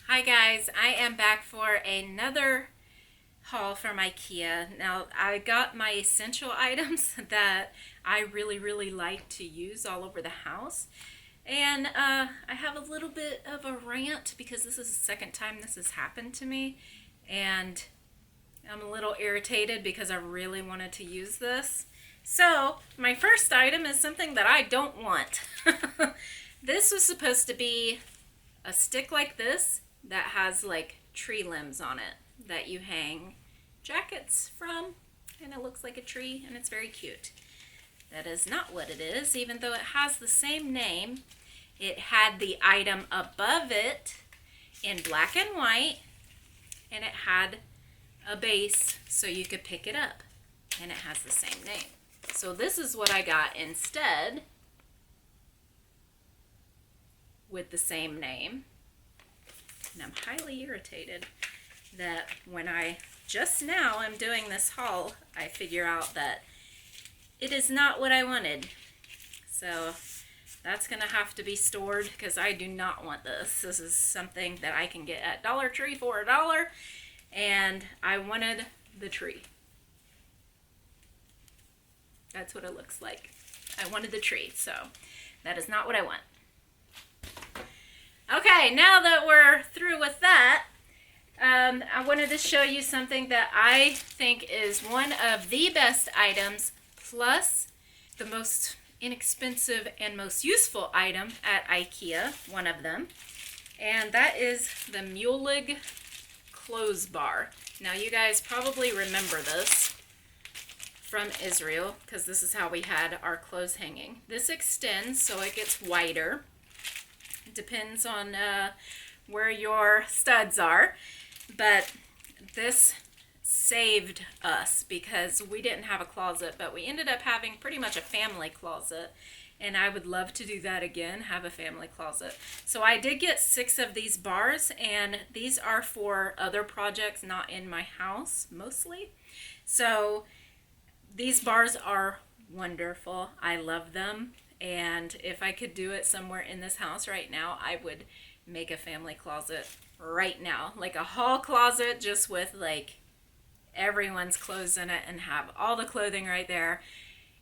Hi guys, I am back for another haul from Ikea. Now I got my essential items that I really like to use all over the house. And I have a little bit of a rant because this is the second time this has happened to me. And I'm a little irritated because I really wanted to use this. So my first item is something that I don't want. This was supposed to be a stick like this that has like tree limbs on it that you hang jackets from, and it looks like a tree and it's very cute. That is not what it is, even though it has the same name. It had the item above it in black and white, and it had a base so you could pick it up, and it has the same name. So this is what I got instead with the same name. And I'm highly irritated that when I just now am doing this haul, I figure out that it is not what I wanted. So that's gonna have to be stored because I do not want this. This is something that I can get at Dollar Tree for $1, and I wanted the tree. That's what it looks like. I wanted the tree, so that is not what I want. Okay, now that we're through with that, I wanted to show you something that I think is one of the best items, plus the most inexpensive and most useful item at Ikea, one of them, and that is the Mulig clothes bar. Now you guys probably remember this from Israel, because this is how we had our clothes hanging. This extends so it gets wider. It depends on where your studs are, but this saved us because we didn't have a closet, but we ended up having pretty much a family closet, and I would love to do that again, have a family closet. So I did get 6 of these bars, and these are for other projects, not in my house mostly. So these bars are wonderful. I love them. And if I could do it somewhere in this house right now, I would make a family closet right now. Like a hall closet just with like everyone's clothes in it and have all the clothing right there.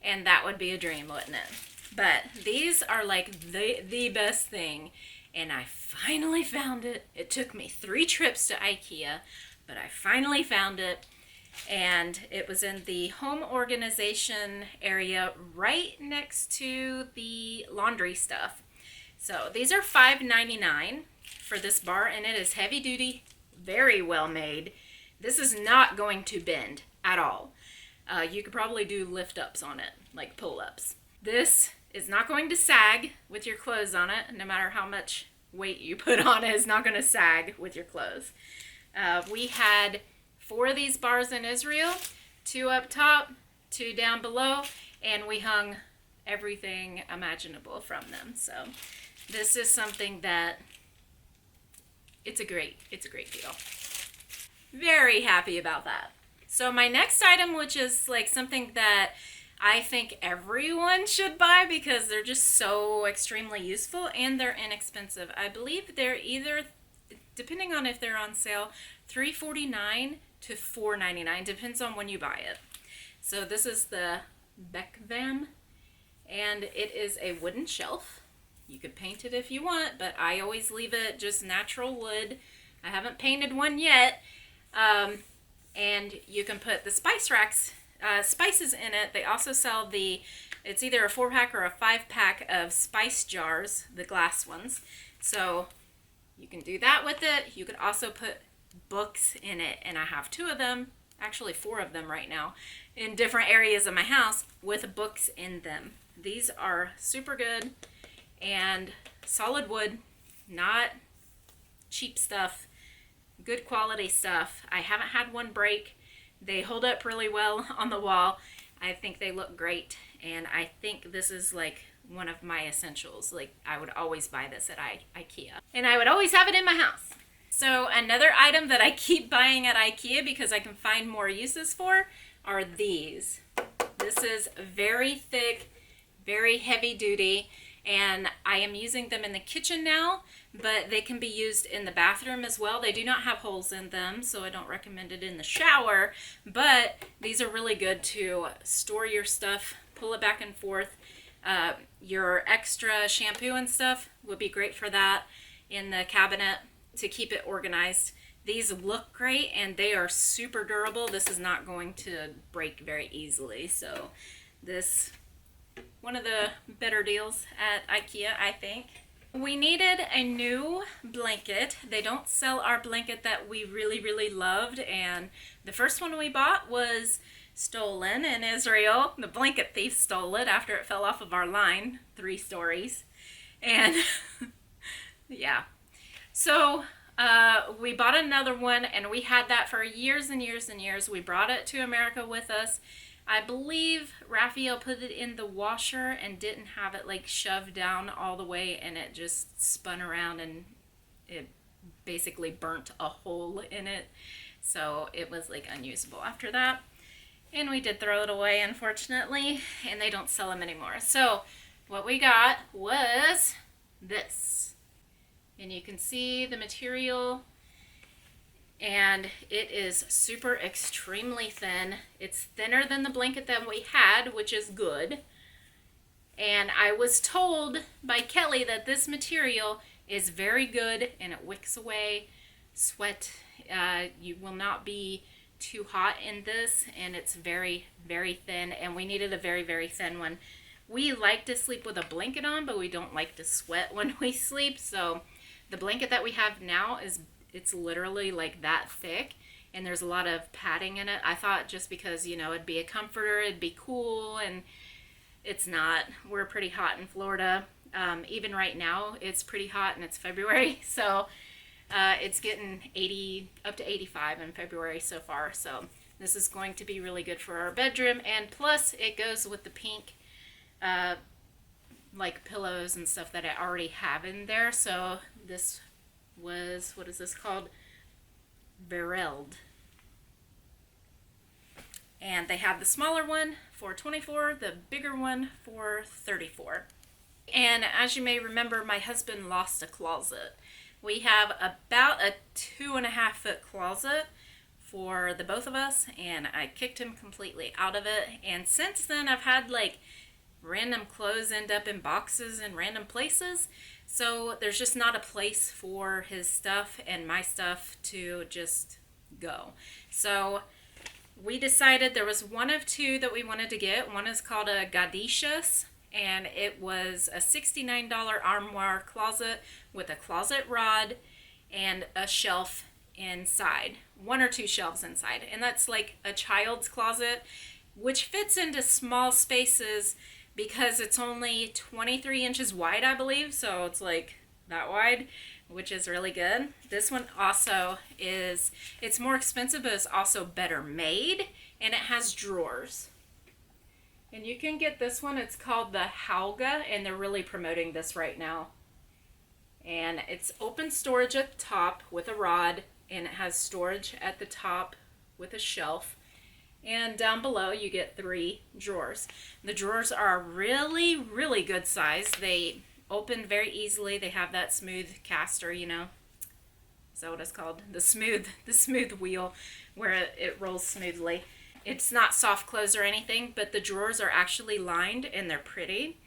And that would be a dream, wouldn't it? But these are like the best thing. And I finally found it. It took me 3 trips to Ikea, but I finally found it. And it was in the home organization area right next to the laundry stuff. So these are $5.99 for this bar, and it is heavy duty, very well made. This is not going to bend at all. You could probably do lift ups on it, like pull ups. This is not going to sag with your clothes on it. No matter how much weight you put on it, it's not going to sag with your clothes. We had 4 of these bars in Israel, 2 up top, 2 down below, and we hung everything imaginable from them. So this is something that it's a great deal. Very happy about that. So my next item, which is like something that I think everyone should buy because they're just so extremely useful and they're inexpensive. I believe they're either, depending on if they're on sale, $3.49 to $4.99, depends on when you buy it. So this is the Bekvam, and it is a wooden shelf. You could paint it if you want, but I always leave it just natural wood. I haven't painted one yet. And you can put the spice racks, spices in it. They also sell it's either a 4-pack or a 5-pack of spice jars, the glass ones. So you can do that with it. You could also put books in it, and I have 2 of them, actually 4 of them right now, in different areas of my house with books in them. These are super good and solid wood, not cheap stuff, good quality stuff. I haven't had one break. They hold up really well on the wall. I think they look great, and I think this is like one of my essentials. Like I would always buy this at Ikea, and I would always have it in my house. So another item that I keep buying at Ikea because I can find more uses for are these. This is very thick, very heavy duty, and I am using them in the kitchen now, but they can be used in the bathroom as well. They do not have holes in them, so I don't recommend it in the shower, but these are really good to store your stuff, pull it back and forth. Your extra shampoo and stuff would be great for that in the cabinet to keep it organized. These look great and they are super durable. This is not going to break very easily. So this, one of the better deals at Ikea, I think. We needed a new blanket. They don't sell our blanket that we really loved, and the first one we bought was stolen in Israel. The blanket thief stole it after it fell off of our line, 3 stories. And yeah. So we bought another one, and we had that for years and years and years. We brought it to America with us. I believe Raphael put it in the washer and didn't have it like shoved down all the way, and it just spun around and it basically burnt a hole in it. So it was like unusable after that. And we did throw it away, unfortunately, and they don't sell them anymore. So what we got was this. And you can see the material, and it is super extremely thin. It's thinner than the blanket that we had, which is good. And I was told by Kelly that this material is very good and it wicks away sweat. You will not be too hot in this, and it's very thin, and we needed a very thin one. We like to sleep with a blanket on, but we don't like to sweat when we sleep. So the blanket that we have now it's literally like that thick, and there's a lot of padding in it. I thought just because, you know, it'd be a comforter, it'd be cool, and it's not. We're pretty hot in Florida. Even right now, it's pretty hot, and it's February, so it's getting 80 up to 85 in February so far. So this is going to be really good for our bedroom, and plus it goes with the pink like pillows and stuff that I already have in there. So this was, what is this called? Vereld. And they have the smaller one for $24, the bigger one for $34. And as you may remember, my husband lost a closet. We have about a 2.5 foot closet for the both of us, and I kicked him completely out of it. And since then, I've had like random clothes end up in boxes in random places. So there's just not a place for his stuff and my stuff to just go. So we decided there was one of 2 that we wanted to get. One is called a Gadishas, and it was a $69 armoire closet with a closet rod and a shelf inside. 1 or 2 shelves inside. And that's like a child's closet, which fits into small spaces because it's only 23 inches wide, I believe. So it's like that wide, which is really good. This one also is, it's more expensive, but it's also better made, and it has drawers. And you can get this one. It's called the Hauga, and they're really promoting this right now. And it's open storage at the top with a rod, and it has storage at the top with a shelf. And down below you get 3 drawers. The drawers are really good size. They open very easily. They have that smooth caster, you know. Is that what it's called? The smooth wheel where it rolls smoothly. It's not soft close or anything, but the drawers are actually lined and they're pretty.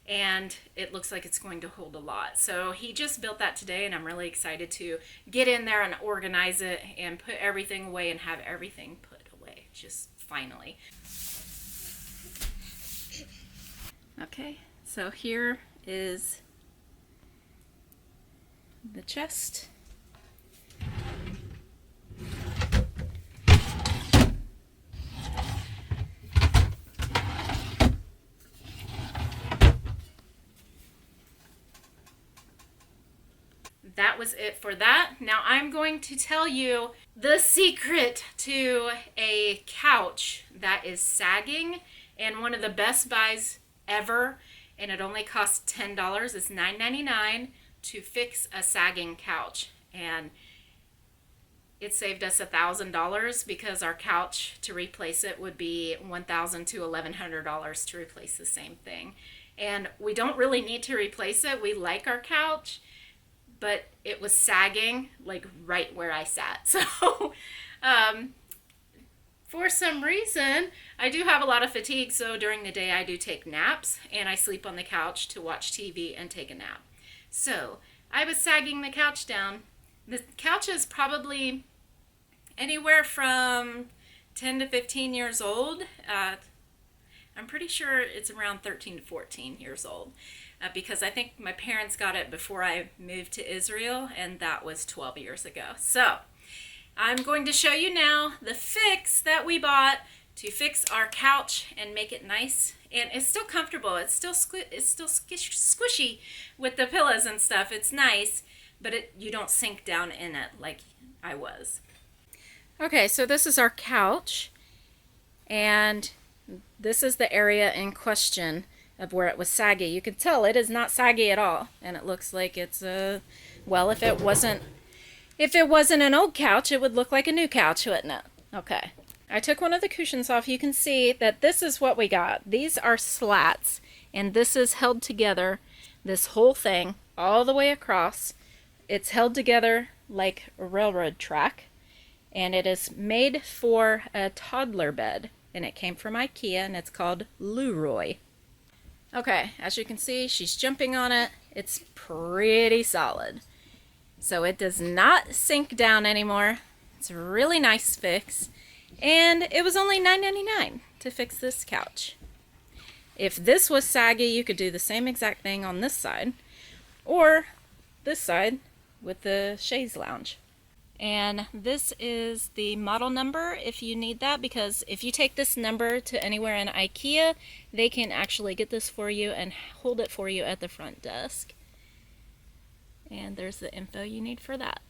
And it looks like it's going to hold a lot. So he just built that today, and I'm really excited to get in there and organize it and put everything away and have everything put away, just finally. Okay, so here is the chest. That was it for that. Now I'm going to tell you the secret to a couch that is sagging, and one of the best buys ever, and it only costs $10. It's $9.99 to fix a sagging couch, and it saved us $1,000 because our couch to replace it would be $1,000 to $1,100 to replace the same thing. and we don't really need to replace it. We like our couch, but it was sagging like right where I sat. So for some reason, I do have a lot of fatigue, so during the day I do take naps, and I sleep on the couch to watch TV and take a nap. So I was sagging the couch down. The couch is probably anywhere from 10 to 15 years old. I'm pretty sure it's around 13 to 14 years old because I think my parents got it before I moved to Israel, and that was 12 years ago. So I'm going to show you now the fix that we bought to fix our couch and make it nice. And it's still comfortable. It's still squishy with the pillows and stuff. It's nice, but you don't sink down in it like I was. Okay, so this is our couch, and this is the area in question of where it was saggy. You can tell it is not saggy at all, and it looks like it's well, if it wasn't an old couch, it would look like a new couch, wouldn't it? Okay. I took one of the cushions off. You can see that this is what we got. These are slats, and this is held together, this whole thing, all the way across. It's held together like a railroad track, and it is made for a toddler bed, and it came from Ikea, and it's called Leroy. Okay, as you can see, she's jumping on it. It's pretty solid. So it does not sink down anymore. It's a really nice fix. And it was only $9.99 to fix this couch. If this was saggy, you could do the same exact thing on this side. Or this side with the chaise lounge. And this is the model number if you need that, because if you take this number to anywhere in Ikea, they can actually get this for you and hold it for you at the front desk. And there's the info you need for that.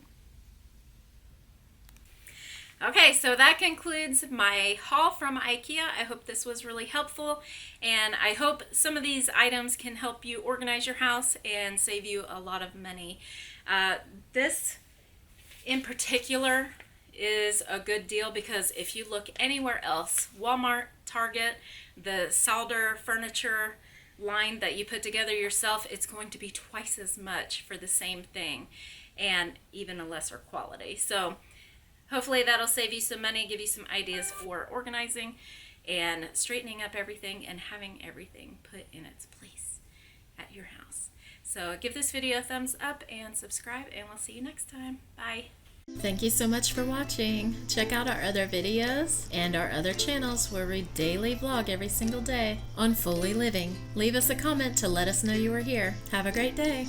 Okay, so that concludes my haul from Ikea. I hope this was really helpful, and I hope some of these items can help you organize your house and save you a lot of money. This in particular is a good deal because if you look anywhere else, Walmart, Target, the Salder furniture line that you put together yourself, it's going to be twice as much for the same thing and even a lesser quality. So hopefully that'll save you some money, give you some ideas for organizing and straightening up everything and having everything put in its place at your house. So give this video a thumbs up and subscribe, and we'll see you next time. Bye. Thank you so much for watching. Check out our other videos and our other channels where we daily vlog every single day on Fully Living. Leave us a comment to let us know you are here. Have a great day.